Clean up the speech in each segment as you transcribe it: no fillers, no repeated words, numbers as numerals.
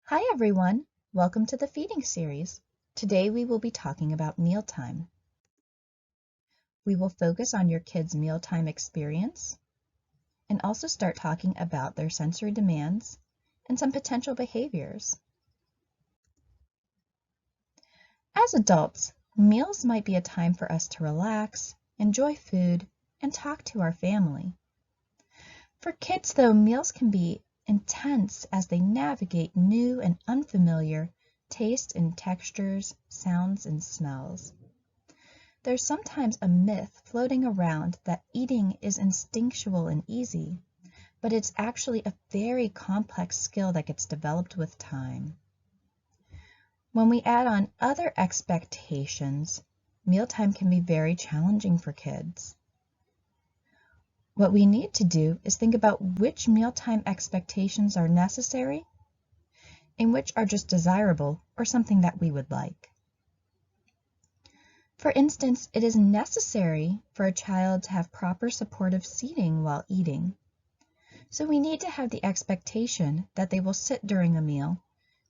Hi everyone, welcome to the feeding series. Today we will be talking about mealtime. We will focus on your kids' mealtime experience and also start talking about their sensory demands and some potential behaviors. As adults, meals might be a time for us to relax, enjoy food, and talk to our family. For kids though, meals can be intense as they navigate new and unfamiliar tastes and textures, sounds and smells. There's sometimes a myth floating around that eating is instinctual and easy, but it's actually a very complex skill that gets developed with time. When we add on other expectations, mealtime can be very challenging for kids. What we need to do is think about which mealtime expectations are necessary and which are just desirable or something that we would like. For instance, it is necessary for a child to have proper supportive seating while eating. So we need to have the expectation that they will sit during a meal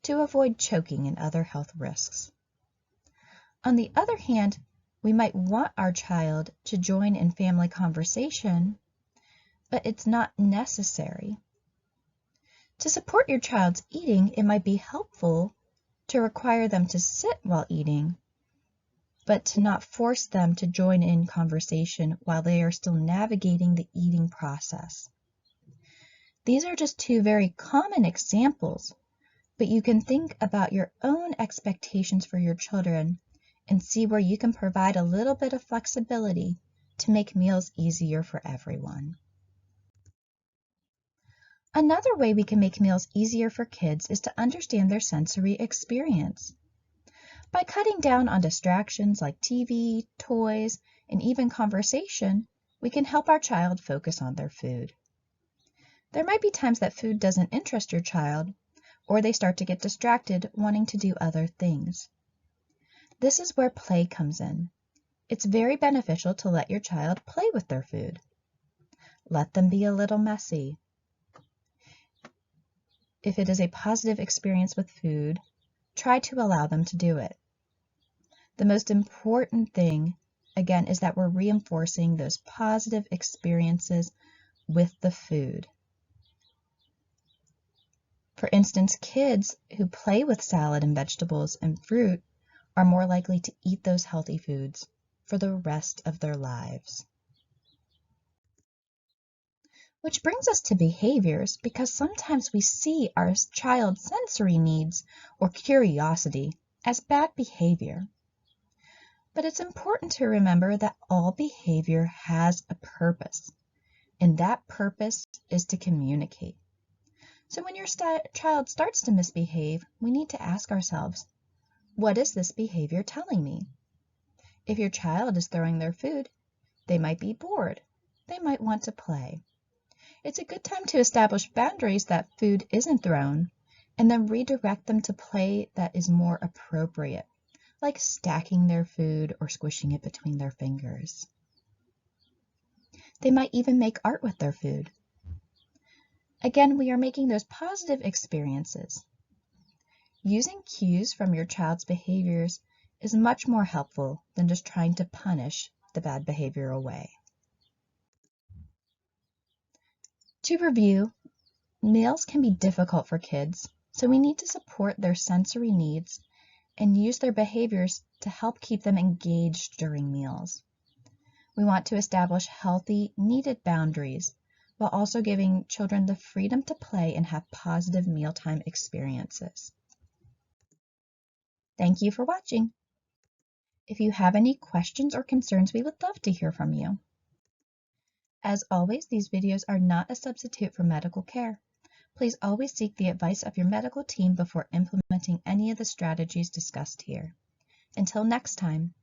to avoid choking and other health risks. On the other hand, we might want our child to join in family conversation, but it's not necessary. To support your child's eating, it might be helpful to require them to sit while eating, but to not force them to join in conversation while they are still navigating the eating process. These are just two very common examples, but you can think about your own expectations for your children and see where you can provide a little bit of flexibility to make meals easier for everyone. Another way we can make meals easier for kids is to understand their sensory experience. By cutting down on distractions like TV, toys, and even conversation, we can help our child focus on their food. There might be times that food doesn't interest your child, or they start to get distracted wanting to do other things. This is where play comes in. It's very beneficial to let your child play with their food. Let them be a little messy. If it is a positive experience with food, try to allow them to do it. The most important thing, again, is that we're reinforcing those positive experiences with the food. For instance, kids who play with salad and vegetables and fruit are more likely to eat those healthy foods for the rest of their lives. Which brings us to behaviors, because sometimes we see our child's sensory needs or curiosity as bad behavior. But it's important to remember that all behavior has a purpose, and that purpose is to communicate. So when your child starts to misbehave, we need to ask ourselves, what is this behavior telling me? If your child is throwing their food, they might be bored. They might want to play. It's a good time to establish boundaries that food isn't thrown, and then redirect them to play that is more appropriate, like stacking their food or squishing it between their fingers. They might even make art with their food. Again, we are making those positive experiences. Using cues from your child's behaviors is much more helpful than just trying to punish the bad behavior away. To review, meals can be difficult for kids, so we need to support their sensory needs and use their behaviors to help keep them engaged during meals. We want to establish healthy, needed boundaries while also giving children the freedom to play and have positive mealtime experiences. Thank you for watching. If you have any questions or concerns, we would love to hear from you. As always, these videos are not a substitute for medical care. Please always seek the advice of your medical team before implementing any of the strategies discussed here. Until next time.